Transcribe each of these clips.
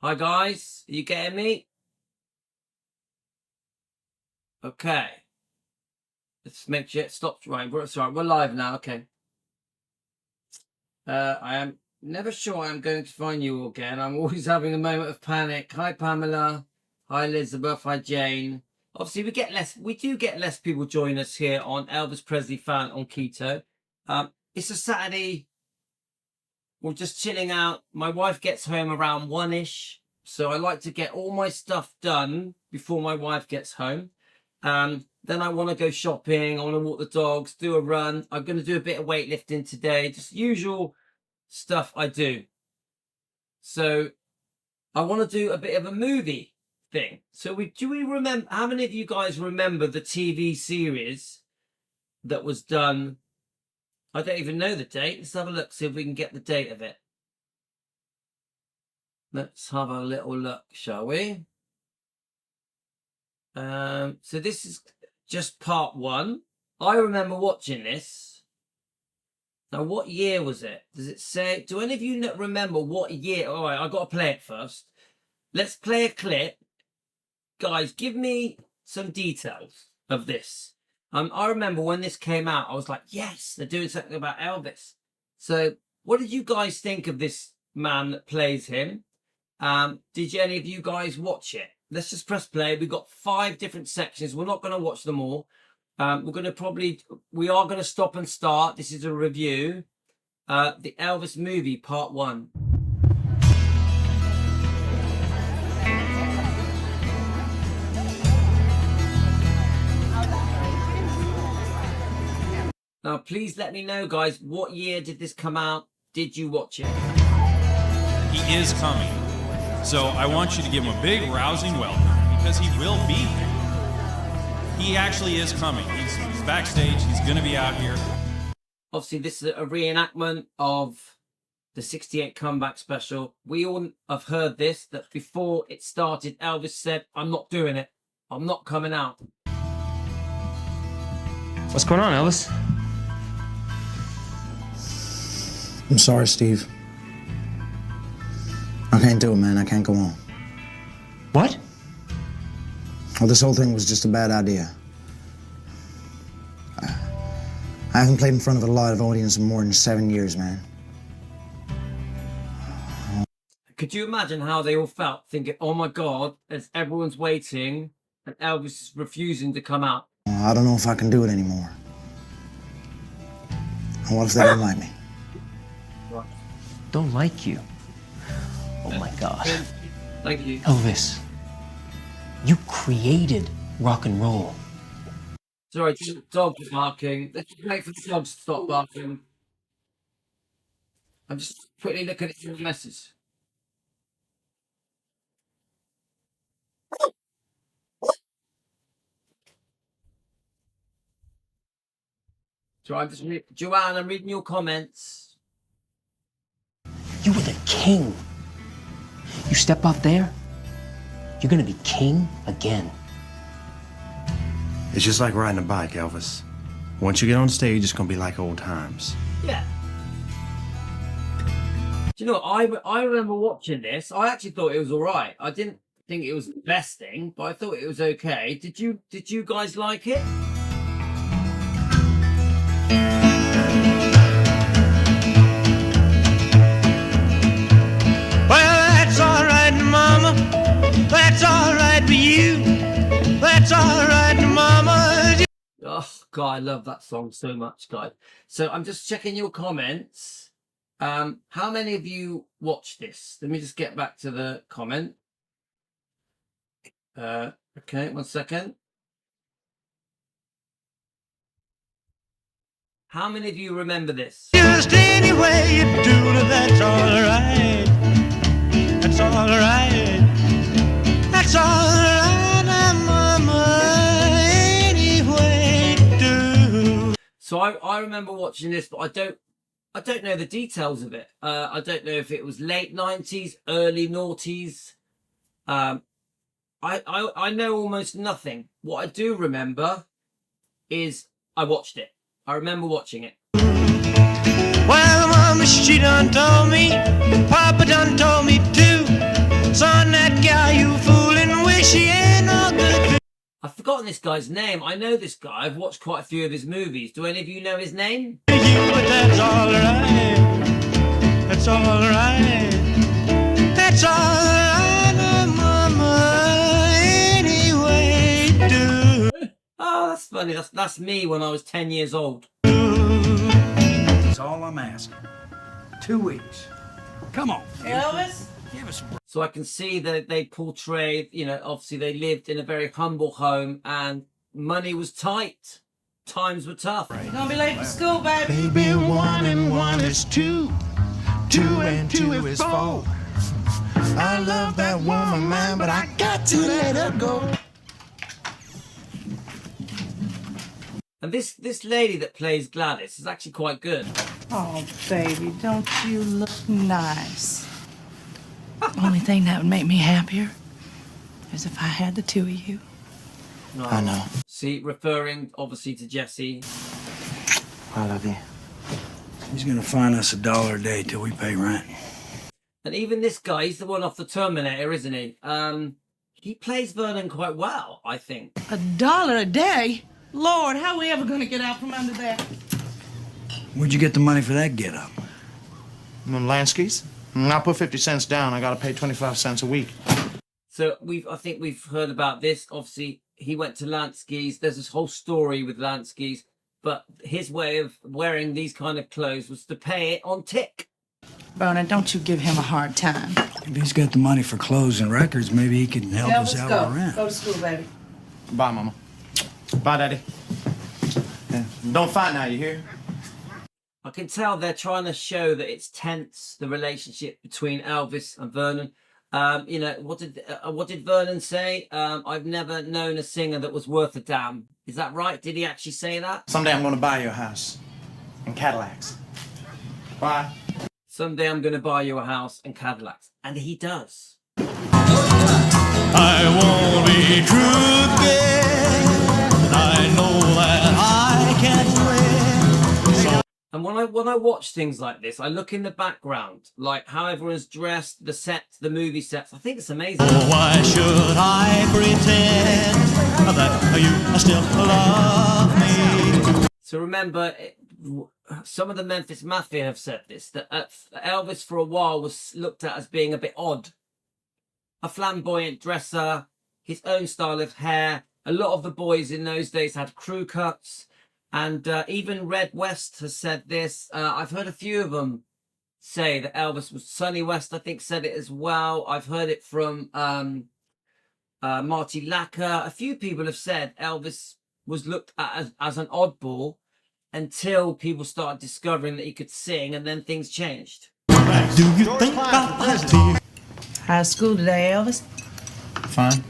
Hi guys, are you getting me? Okay. Let's make sure it stops. Right, we're live now. Okay. I am never sure I'm going to find you all again. I'm always having a moment of panic. Hi Pamela. Hi Elizabeth. Hi Jane. Obviously we do get less people join us here on Elvis Presley Fan on Keto. It's a Saturday. We're just chilling out. My wife gets home around 1-ish. So I like to get all my stuff done before my wife gets home. Then I want to go shopping. I want to walk the dogs, do a run. I'm going to do a bit of weightlifting today. Just usual stuff I do. So I want to do a bit of a movie thing. So do we remember, how many of you guys remember the TV series that was done? I don't even know the date. Let's have a look, see if we can get the date of it. Let's have a little look, shall we? So this is just part 1. I remember watching this. Now, what year was it? Does it say? Do any of you remember what year? All right, I've got to play it first. Let's play a clip. Guys, give me some details of this. I remember when this came out, I was like, yes, they're doing something about Elvis. So what did you guys think of this man that plays him? Did any of you guys watch it? Let's just press play. We've got 5 different sections. We're not going to watch them all. We are going to stop and start. This is a review. The Elvis movie, part 1. Now, please let me know, guys, what year did this come out? Did you watch it? He is coming. So I want you to give him a big, rousing welcome, because he will be here. He actually is coming. He's backstage. He's going to be out here. Obviously, this is a reenactment of the 68 comeback special. We all have heard this, that before it started, Elvis said, I'm not doing it. I'm not coming out. What's going on, Elvis? I'm sorry, Steve. I can't do it, man. I can't go on. What? Well, this whole thing was just a bad idea. I haven't played in front of a live audience in more than 7 years, man. Could you imagine how they all felt, thinking, oh my God, as everyone's waiting and Elvis is refusing to come out? I don't know if I can do it anymore. And what if they don't like me? Right. Don't like you. Oh my God. Thank you. Elvis, you created rock and roll. Sorry, dogs are barking. Let's just wait for the dogs to stop barking. I'm just quickly looking at your message. So Joanne, I'm reading your comments. You were the king. You step out there, you're gonna be king again. It's just like riding a bike, Elvis. Once you get on stage, it's gonna be like old times. Yeah. Do you know, I remember watching this. I actually thought it was all right. I didn't think it was the best thing, but I thought it was okay. Did you guys like it? That's all right, Mama. That's all right with you. That's all right, Mama. Oh, God, I love that song so much, guys. So I'm just checking your comments. How many of you watched this? Let me just get back to the comment. Okay, 1 second. How many of you remember this? Just any way you do it, that's all right. That's all right. That's all right, Mama. Any way you do. So I remember watching this, but I don't know the details of it. I don't know if it was late 90s, early noughties. I know almost nothing. What I do remember is I watched it. I remember watching it. Well, Mama, she done told me, Papa done told me too. Son, forgotten this guy's name. I know this guy. I've watched quite a few of his movies. Do any of you know his name? You, but that's all right. That's all right. That's all right, mama. Anyway, do. Oh, that's funny. That's me when I was 10 years old. That's all I'm asking. 2 weeks. Come on. Elvis? Give us a break. So I can see that they portrayed, you know, obviously they lived in a very humble home and money was tight. Times were tough. You're gonna be late for school, baby. Baby, 1 and 1 is 2. 2 and 2 is 4. I love that woman, man, but I got to let her go. And this lady that plays Gladys is actually quite good. Oh, baby, don't you look nice? Only thing that would make me happier is if I had the two of you. I know. See, referring obviously to Jesse. I love you. He's gonna fine us $1 a day till we pay rent. And even this guy, he's the one off the Terminator, isn't he? He plays Vernon quite well, I think. $1 a day? Lord, how are we ever gonna get out from under that? Where'd you get the money for that get up? Lansky's? I put 50 cents down. I gotta pay 25 cents a week. So I think we've heard about this. Obviously, he went to Lansky's. There's this whole story with Lansky's, but his way of wearing these kind of clothes was to pay it on tick. Vernon, don't you give him a hard time. If he's got the money for clothes and records, maybe he can help us out with rent. Go to school, baby. Bye, Mama. Bye, Daddy. Yeah. Don't fight now, you hear? I can tell they're trying to show that it's tense, the relationship between Elvis and Vernon. You know, what did Vernon say? I've never known a singer that was worth a damn. Is that right? Did he actually say that? Someday I'm gonna buy you a house. And Cadillacs. Bye. Someday I'm going to buy you a house and Cadillacs. And he does. I won't be crooked. I know that I can't win. And when I watch things like this, I look in the background, like how everyone's dressed, the sets, the movie sets. I think it's amazing. Why should I pretend that you still love me? So remember, some of the Memphis Mafia have said this, that Elvis for a while was looked at as being a bit odd. A flamboyant dresser, his own style of hair. A lot of the boys in those days had crew cuts. And even Red West has said this. I've heard a few of them say that Elvis was... Sonny West, I think, said it as well. I've heard it from Marty Lacker. A few people have said Elvis was looked at as an oddball until people started discovering that he could sing, and then things changed. Do you think about that? How's school today, Elvis? Fine.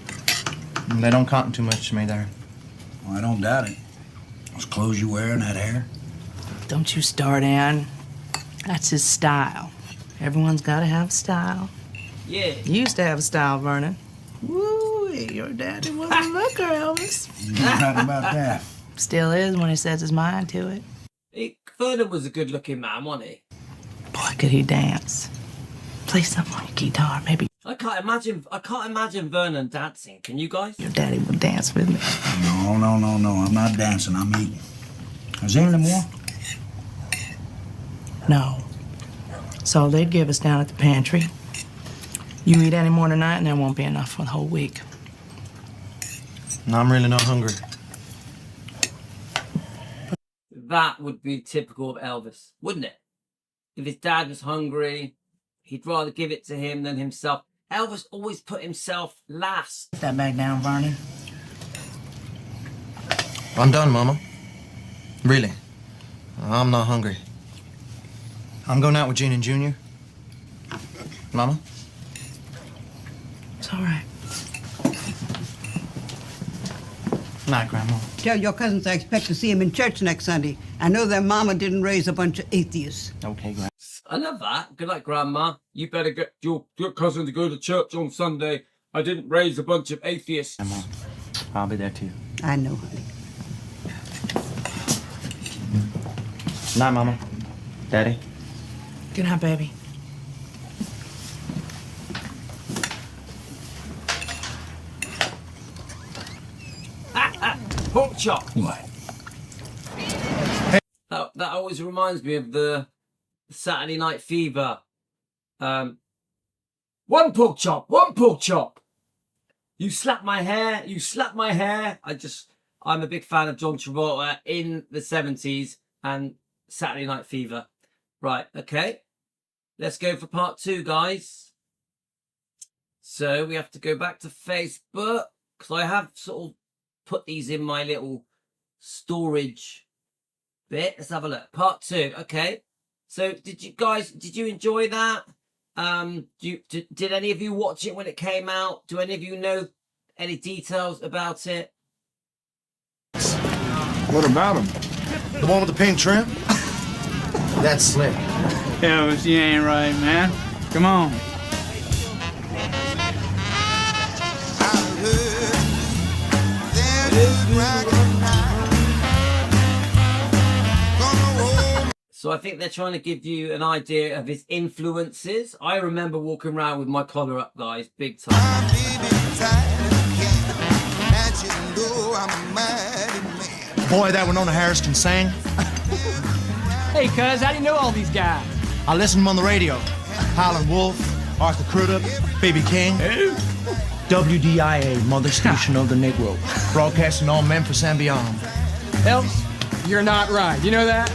They don't cotton too much to me there. Well, I don't doubt it. Those clothes you wear and that hair. Don't you start in. That's his style. Everyone's got to have style. Yeah. You used to have a style, Vernon. Woo, your daddy was a looker, Elvis. You're right about that. Still is when he sets his mind to it. Vernon was a good-looking man, wasn't he? Boy, could he dance. Play something on your guitar, maybe I can't imagine Vernon dancing. Can you guys? your daddy will dance with me. No. I'm not dancing. I'm eating. Is there any more? No. So they'd give us down at the pantry. You eat any more tonight, and there won't be enough for the whole week. No, I'm really not hungry. That would be typical of Elvis, wouldn't it? If his dad was hungry, he'd rather give it to him than himself. Elvis always put himself last. Put that back down, Vernon. I'm done, Mama. Really. I'm not hungry. I'm going out with Gene and Junior. Mama? It's all right. Night, Grandma. Tell your cousins I expect to see him in church next Sunday. I know their mama didn't raise a bunch of atheists. Okay, Grandma. I love that. Good night, Grandma. You better get your cousin to go to church on Sunday. I didn't raise a bunch of atheists. Grandma, I'll be there too. I know, honey. Night, Mama. Daddy. Good night, baby. Pork chop. What? That always reminds me of the Saturday Night Fever. One pork chop, one pork chop. You slap my hair, you slap my hair. I'm a big fan of John Travolta in the 70s and Saturday Night Fever. Right, okay. Let's go for part 2, guys. So we have to go back to Facebook because I have sort of put these in my little storage bit. Let's have a look. Part 2, okay. So did you enjoy that? Did any of you watch it when it came out? Do any of you know any details about it? What about him? The one with the pink trim? That's slick. Elvis, you ain't right, man. Come on. So I think they're trying to give you an idea of his influences. I remember walking around with my collar up, guys, big time. Boy, that Winona Harris can sing. Hey, cuz, how do you know all these guys? I listen to them on the radio. Howlin' Wolf, Arthur Crudup, B.B. King. WDIA, Mother Station of the Negro. Broadcasting all Memphis and beyond. Elvis, you're not right. You know that?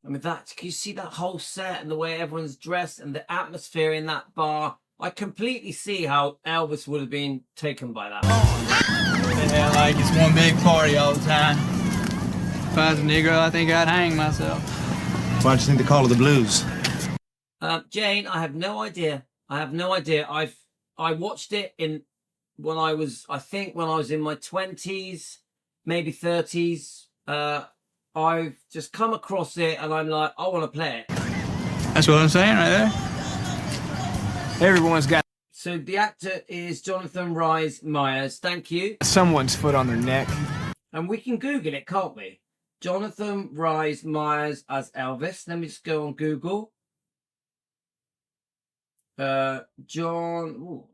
I mean, can you see that whole set and the way everyone's dressed and the atmosphere in that bar? I completely see how Elvis would have been taken by that. Yeah, like it's one big party all the time. If I was a Negro, I think I'd hang myself. Why don't you think they call it the blues? Jane, I have no idea. I watched it when I was in my 20s, maybe 30s. I've just come across it and I'm like, I want to play it. That's what I'm saying right there. Everyone's got So the actor is Jonathan Rhys Myers. Thank you. Someone's foot on their neck. And we can Google it, can't we? Jonathan Rhys Myers as Elvis. Let me just go on Google. Ooh.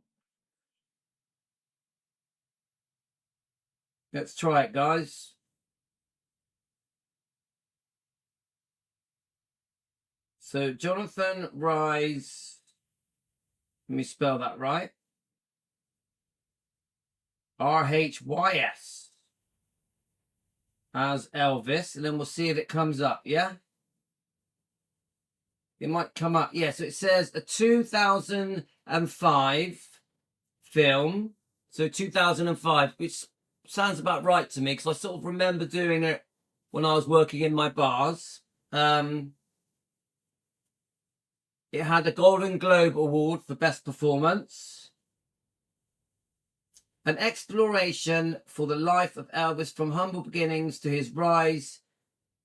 Let's try it, guys. So Jonathan Rhys, let me spell that right. R-H-Y-S as Elvis, and then we'll see if it comes up, yeah? It might come up, yeah. So it says a 2005 film, so 2005, which sounds about right to me because I sort of remember doing it when I was working in my bars. It had a Golden Globe Award for Best Performance. An exploration for the life of Elvis from humble beginnings to his rise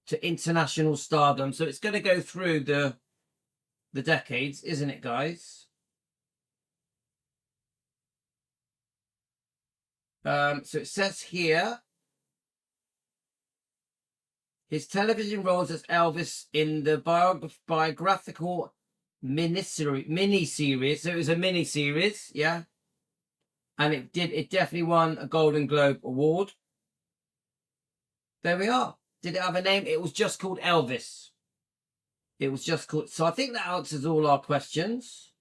to international stardom. So it's going to go through the decades, isn't it, guys? So it says here, his television roles as Elvis in the biographical mini-series. So it was a mini-series, yeah? And it definitely won a Golden Globe Award. There we are. Did it have a name? It was just called Elvis. It was just called... So I think that answers all our questions.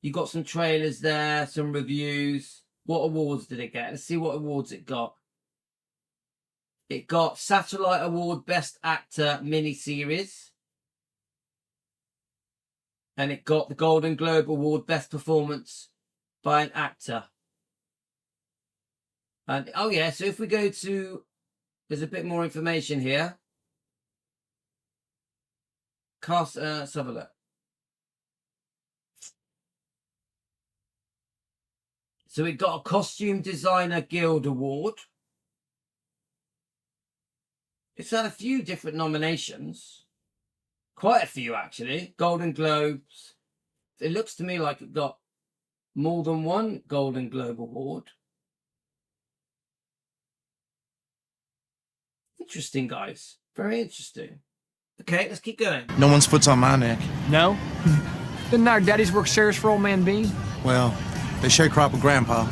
You got some trailers there, some reviews. What awards did it get? Let's see what awards it got. It got Satellite Award Best Actor Miniseries. And it got the Golden Globe Award Best Performance by an Actor. And oh yeah, so if we go to, there's a bit more information here. Cast, let's have a look. So it got a Costume Designer Guild Award. It's had a few different nominations. Quite a few, actually. Golden Globes. It looks to me like it got more than one Golden Globe Award. Interesting, guys. Very interesting. Okay, let's keep going. No one's foot's on my neck. No? Didn't our daddies work shares for old man Bean? Well, they share crop with Grandpa.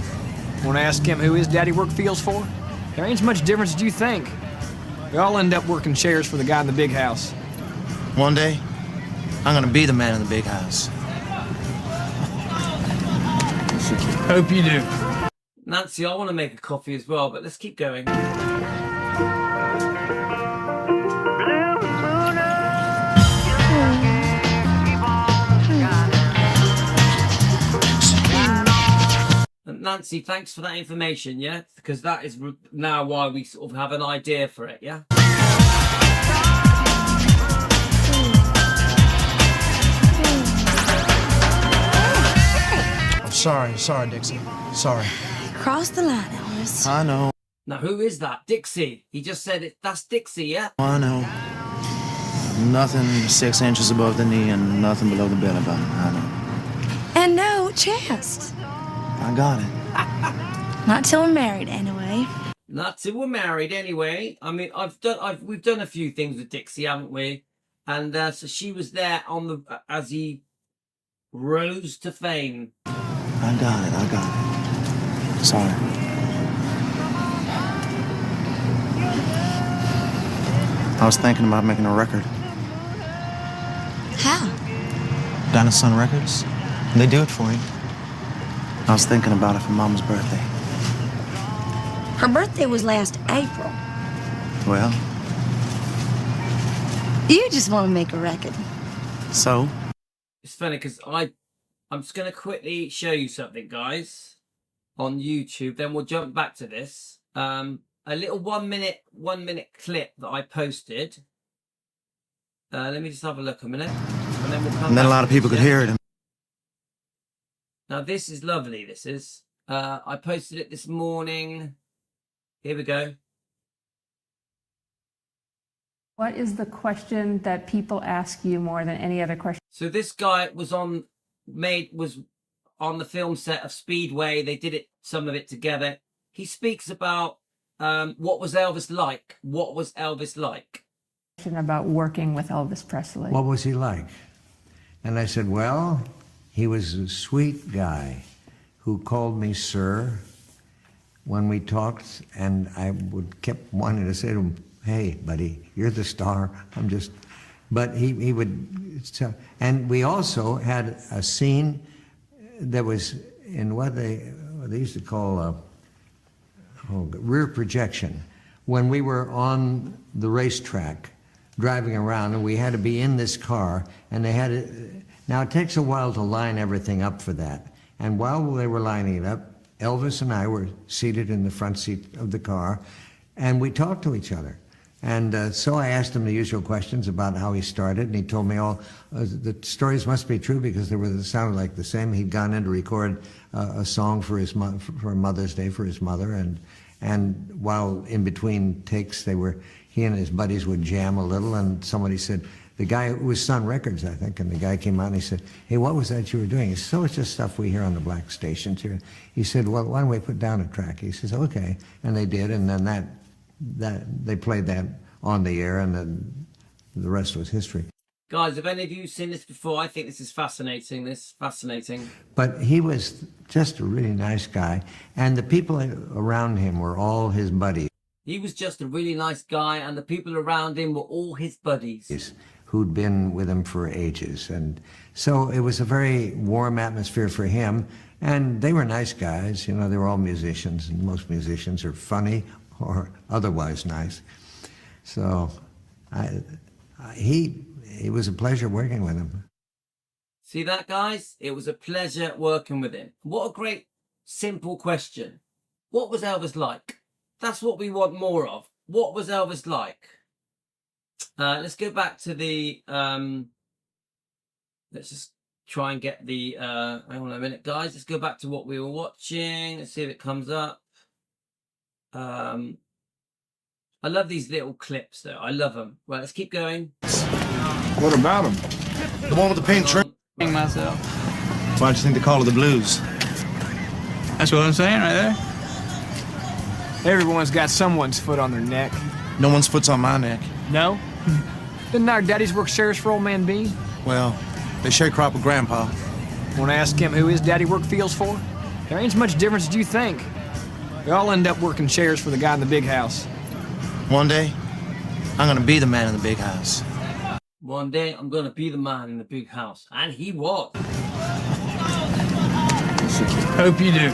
Want to ask him who his daddy worked fields for? There ain't as much difference as you think. We all end up working shares for the guy in the big house. One day, I'm gonna be the man in the big house. Hope you do. Nancy, I want to make a coffee as well, but let's keep going. Nancy, thanks for that information, yeah? Because that is now why we sort of have an idea for it, yeah? I'm sorry, Dixie. Sorry. Cross the line, Elvis. I know. Now, who is that? Dixie. He just said it. That's Dixie, yeah? I know. Nothing 6 inches above the knee and nothing below the belly button. I know. And no chest. I got it. Not till we're married, anyway. Not till we're married, anyway. I mean, we've done a few things with Dixie, haven't we? And so she was there on the as he rose to fame. I got it. Sorry. I was thinking about making a record. How? Dinah Sun Records. They do it for you. I was thinking about it for Mama's birthday. Her birthday was last April. Well, You just want to make a record. so? It's funny because I'm just going to quickly show you something, guys, on YouTube. Then we'll jump back to this. A little one minute clip that I posted. Let me just have a look a minute, and then we'll come. And then a back lot to of people this, could yeah? hear it. Now this is lovely. This is. I posted it this morning. Here we go. What is the question that people ask you more than any other question? So this guy was on the film set of Speedway. They did some of it together. He speaks about what was Elvis like? What was Elvis like? About working with Elvis Presley. What was he like? And I said, well, he was a sweet guy who called me sir when we talked, and I kept wanting to say to him, hey, buddy, you're the star. I'm just, but he would, and we also had a scene that was in what they used to call rear projection, when we were on the racetrack driving around, and we had to be in this car, and they had it. Now it takes a while to line everything up for that, and while they were lining it up, Elvis and I were seated in the front seat of the car, and we talked to each other. And so I asked him the usual questions about how he started, and he told me all the stories must be true because they sounded like the same. He'd gone in to record a song for for Mother's Day for his mother, and while in between takes, he and his buddies would jam a little, and somebody said, the guy, it was Sun Records, I think, and the guy came out and he said, hey, what was that you were doing? He said, so it's just stuff we hear on the black stations here. He said, well, why don't we put down a track? He says, okay, and they did, and then that they played that on the air, and then the rest was history. Guys, have any of you seen this before? I think this is fascinating. But he was just a really nice guy, and the people around him were all his buddies. He was just a really nice guy, and the people around him were all his buddies. Who'd been with him for ages. And so it was a very warm atmosphere for him, and they were nice guys. You know, they were all musicians, and most musicians are funny or otherwise nice. So it was a pleasure working with him. See that, guys? It was a pleasure working with him. What a great, simple question. What was Elvis like? That's what we want more of. What was Elvis like? Let's go back to the... let's just try and get the... hang on a minute, guys. Let's go back to what we were watching. Let's see if it comes up. I love these little clips, though. I love them. Right, let's keep going. What about him? The one with the pink trim. Myself. Why'd you think they call it the blues? That's what I'm saying right there. Everyone's got someone's foot on their neck. No one's foot's on my neck. No? Didn't our daddies work sheriffs for old man Bean? Well, they share crop with Grandpa. Want to ask him who his daddy worked fields for? There ain't as much difference as you think. We all end up working shares for the guy in the big house. One day, I'm gonna be the man in the big house. One day, I'm gonna be the man in the big house. And he was. Hope you do.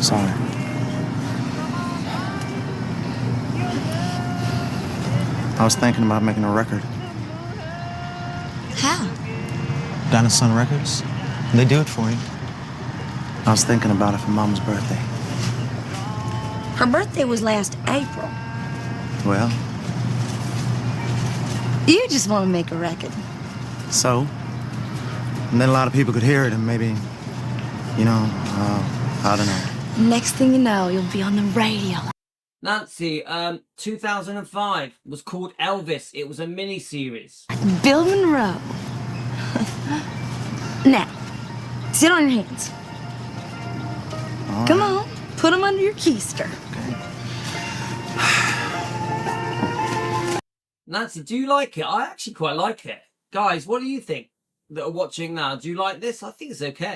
Sorry. I was thinking about making a record. How? Down at Sun Records. They do it for you. I was thinking about it for Mama's birthday. Her birthday was last April. Well, You just want to make a record. so? And then a lot of people could hear it and maybe, you know, I don't know. Next thing you know, you'll be on the radio. Nancy, 2005 was called Elvis. It was a mini-series. Bill Monroe. Now, sit on your hands. All Come right. on, put them under your keister. Nancy, do you like it? I actually quite like it. Guys, what do you think that are watching now? Do you like this? I think it's okay.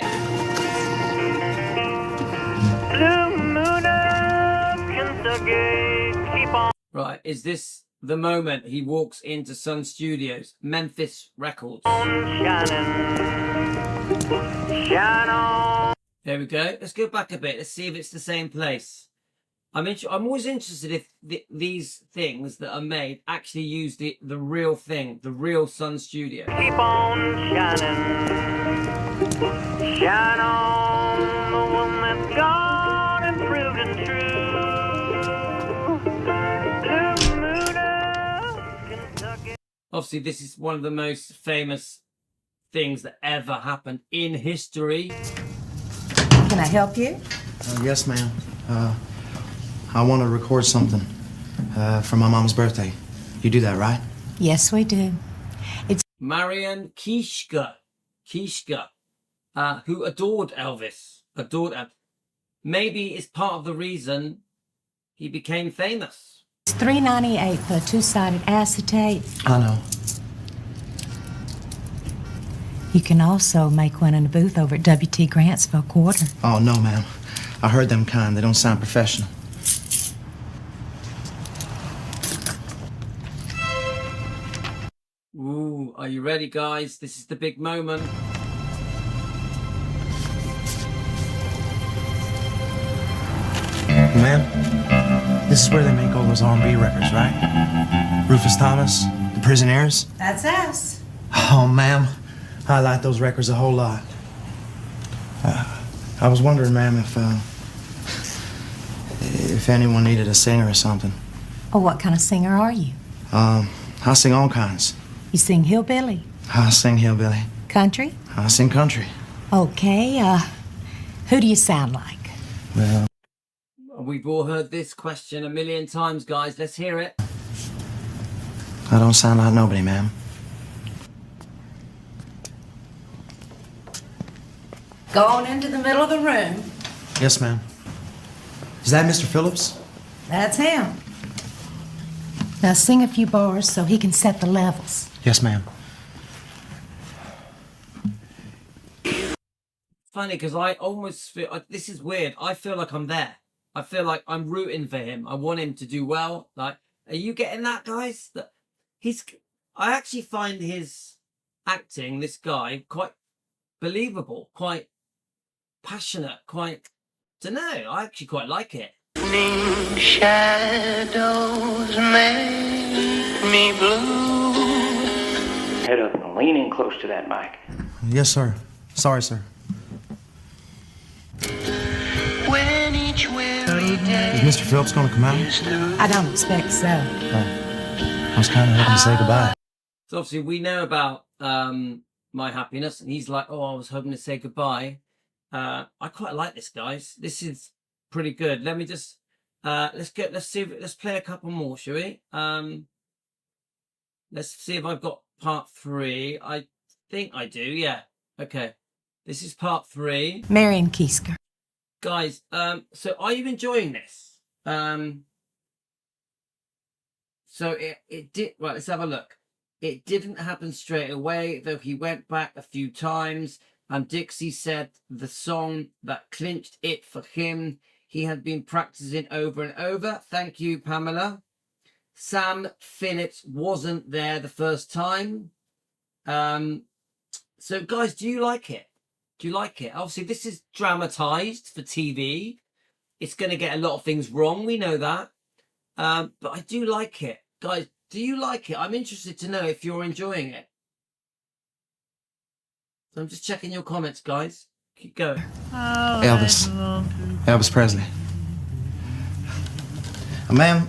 Right, is this the moment he walks into Sun Studios, Memphis Records? There we go. Let's go back a bit. Let's see if it's the same place. I'm always interested if these things that are made actually use the real thing, the real Sun Studio. Keep on shining. Shine on the one that's gone and proven true. Blue moon of Kentucky. Obviously, this is one of the most famous things that ever happened in history. Can I help you? Yes, ma'am. I want to record something for my mom's birthday. You do that, right? Yes, we do. Marion Kishka, who adored Elvis, maybe is part of the reason he became famous. It's $3.98 for a two-sided acetate. I know. You can also make one in a booth over at W.T. Grant's for $0.25. Oh, no, ma'am. I heard them kind. They don't sound professional. Ooh, are you ready, guys? This is the big moment. Ma'am, this is where they make all those R&B records, right? Rufus Thomas, The Prisonaires. That's us. Oh, ma'am, I like those records a whole lot. I was wondering, ma'am, if anyone needed a singer or something. Oh, what kind of singer are you? I sing all kinds. You sing hillbilly? I sing hillbilly. Country? I sing country. Okay, who do you sound like? Well, We've all heard this question a million times, guys. Let's hear it. I don't sound like nobody, ma'am. Go on into the middle of the room. Yes, ma'am. Is that Mr. Phillips? That's him. Now sing a few bars so he can set the levels. Yes, ma'am. Funny, because I almost feel... this is weird. I feel like I'm there. I feel like I'm rooting for him. I want him to do well. Like, are you getting that, guys? That I actually find his acting, this guy, quite believable, quite passionate, quite... don't know. I actually quite like it. Shadows make me blue. Head up and lean in close to that mic. Yes, sir. Sorry, sir. When each weary day Is Mr. Phillips going to come out? I don't expect so. I was kind of hoping to say goodbye. So obviously we know about My Happiness, and he's like, oh, I was hoping to say goodbye. I quite like this, guys. This is pretty good. Let me just let's play a couple more, shall we? Let's see if I've got part 3. I think I do, yeah. Okay, this is part 3. Marion Kiesker. Guys, so are you enjoying this? So it did, right, let's have a look. It didn't happen straight away, though he went back a few times, and Dixie said the song that clinched it for him, he had been practicing over and over. Thank you, Pamela. Sam Phillips wasn't there the first time. So guys, do you like it? Do you like it? Obviously, this is dramatized for TV. It's going to get a lot of things wrong. We know that. But I do like it. Guys, do you like it? I'm interested to know if you're enjoying it. So I'm just checking your comments, guys. Keep going. Elvis Presley. Ma'am,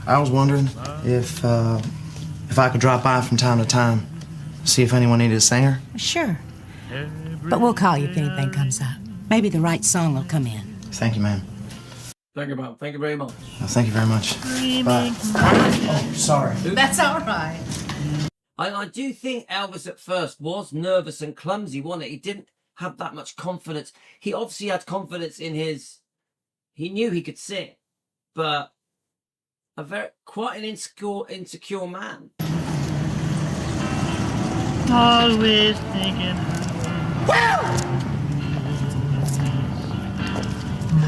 I was wondering if I could drop by from time to time, see if anyone needed a singer. Sure. But we'll call you if anything comes up. Maybe the right song will come in. Thank you, ma'am. Thank you, ma'am. Thank you very much. Thank you very much. Bye. Oh, sorry. That's all right. I do think Elvis at first was nervous and clumsy, wasn't it? He didn't have that much confidence. He obviously had confidence in his... He knew he could sing, but quite an insecure man. Always thinking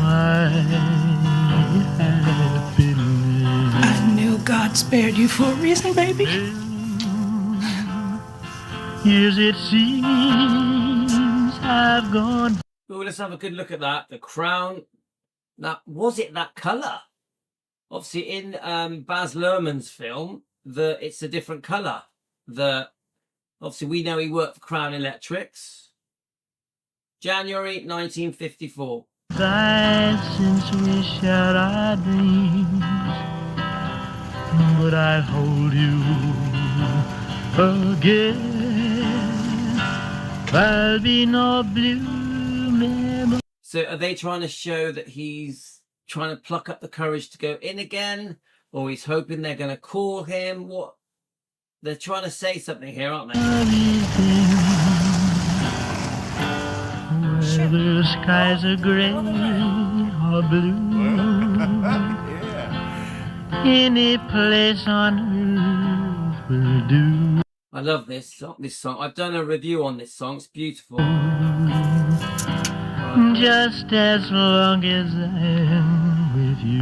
my happiness. I knew God spared you for a reason, baby. Yes, it seems I've gone. Oh, let's have a good look at that. The crown. Now, was it that colour? Obviously, in Baz Luhrmann's film, it's a different colour. Obviously, we know he worked for Crown Electrics. January 1954. Died since we shared our dreams, but I hold you again. There'll be no blue memory. So are they trying to show that he's trying to pluck up the courage to go in again? Or he's hoping they're going to call him? What? They're trying to say something here, aren't they? Whether the skies are gray or blue, any place on earth will do. I love this song. I've done a review on this song. It's beautiful. Just as long as I'm with you,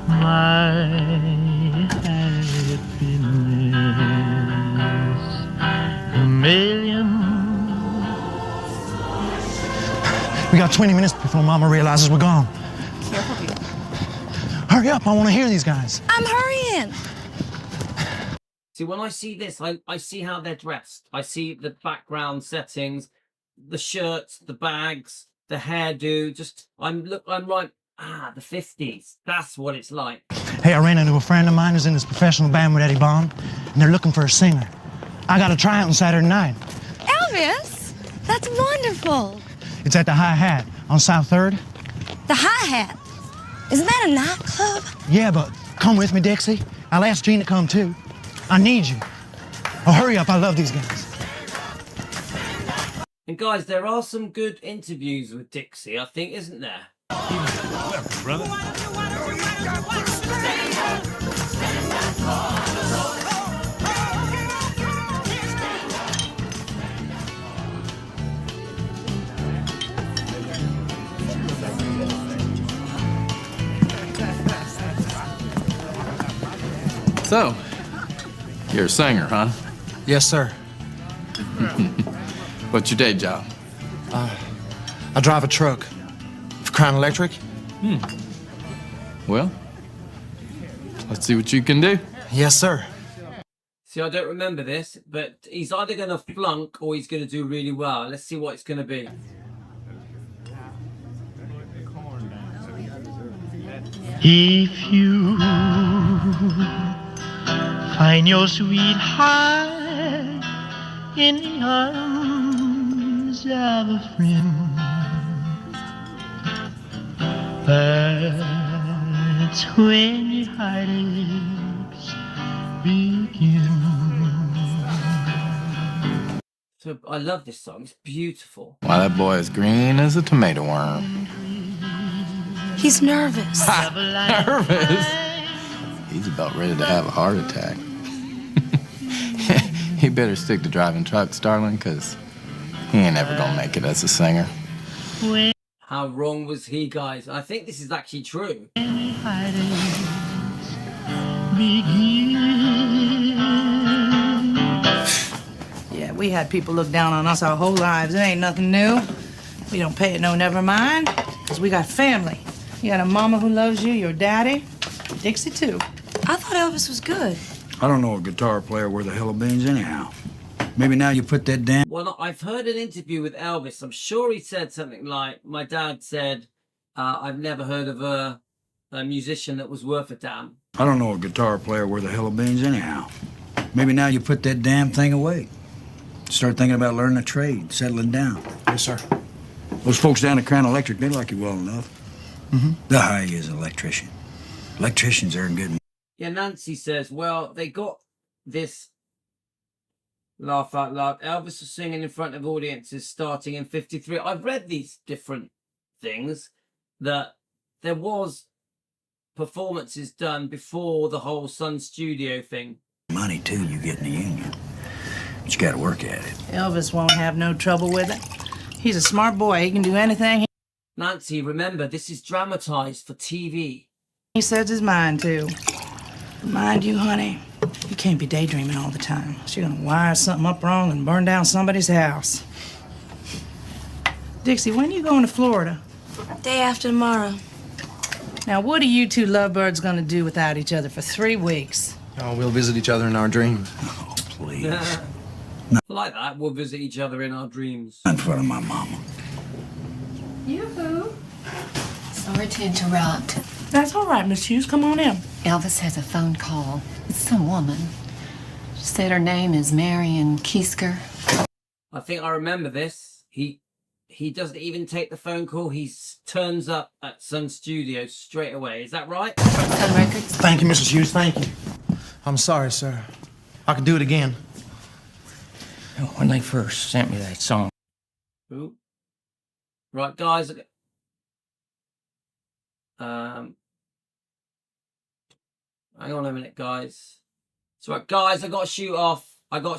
my happiness, a million. We got 20 minutes before Mama realizes we're gone. Careful. Hurry up, I want to hear these guys. I'm hurrying. See, when I see this, I see how they're dressed. I see the background settings, the shirts, the bags, the hairdo. I'm right. The 50s. That's what it's like. Hey, I ran into a friend of mine who's in this professional band with Eddie Bond, and they're looking for a singer. I got to try out on Saturday night. Elvis, that's wonderful. It's at the Hi-Hat on South 3rd. The Hi-Hat. Isn't that a nightclub? Yeah, but come with me, Dixie. I'll ask Gene to come too. I need you. Oh, hurry up, I love these guys. And guys, there are some good interviews with Dixie, I think, isn't there? Brother. So, you're a singer, huh? Yes, sir. What's your day job? I drive a truck for Crown Electric. Well, let's see what you can do. Yes, sir. See, I don't remember this, but he's either going to flunk or he's going to do really well. Let's see what it's going to be. If you find your sweetheart in the arms of a friend, that's when your heartaches begin. So I love this song. It's beautiful. Why, that boy is green as a tomato worm. He's nervous. Nervous? He's about ready to have a heart attack. He better stick to driving trucks, darling, because he ain't ever gonna make it as a singer. How wrong was he, guys? I think this is actually true. Yeah, we had people look down on us our whole lives. It ain't nothing new. We don't pay it no never mind, because we got family. You got a mama who loves you, your daddy, Dixie too. I thought Elvis was good. I don't know a guitar player worth a hill of beans anyhow. Maybe now you put that damn... Well, I've heard an interview with Elvis. I'm sure he said something like, my dad said, I've never heard of a musician that was worth a damn. I don't know a guitar player worth a hill of beans anyhow. Maybe now you put that damn thing away. Start thinking about learning a trade, settling down. Yes, sir. Those folks down at Crown Electric, they like you well enough. Mm-hmm. They'll hire you as an electrician. Electricians earn good money. Yeah, Nancy says, well, they got this laugh out loud. Elvis was singing in front of audiences starting in 53. I've read these different things that there was performances done before the whole Sun Studio thing. Money, too, you get in the union. But you gotta work at it. Elvis won't have no trouble with it. He's a smart boy. He can do anything Nancy, remember, this is dramatized for TV. he sets his mind to. Mind you, honey, you can't be daydreaming all the time. You're gonna wire something up wrong and burn down somebody's house. Dixie, when you going to Florida? Day after tomorrow. Now, what are you two lovebirds gonna do without each other for 3 weeks? Oh, we'll visit each other in our dreams. Oh, please. Like that, we'll visit each other in our dreams. In front of my mama. Yoo-hoo. Sorry to interrupt. That's all right, Miss Hughes. Come on in. Elvis has a phone call. It's some woman. She said her name is Marion Kiesker. I think I remember this. He doesn't even take the phone call. He turns up at Sun Studios straight away. Is that right? Sun Records. Thank you, Mrs. Hughes. Thank you. I'm sorry, sir. I could do it again. When they first sent me that song, Ooh. Right, guys. Hang on a minute, guys. It's right, guys. I got to shoot off.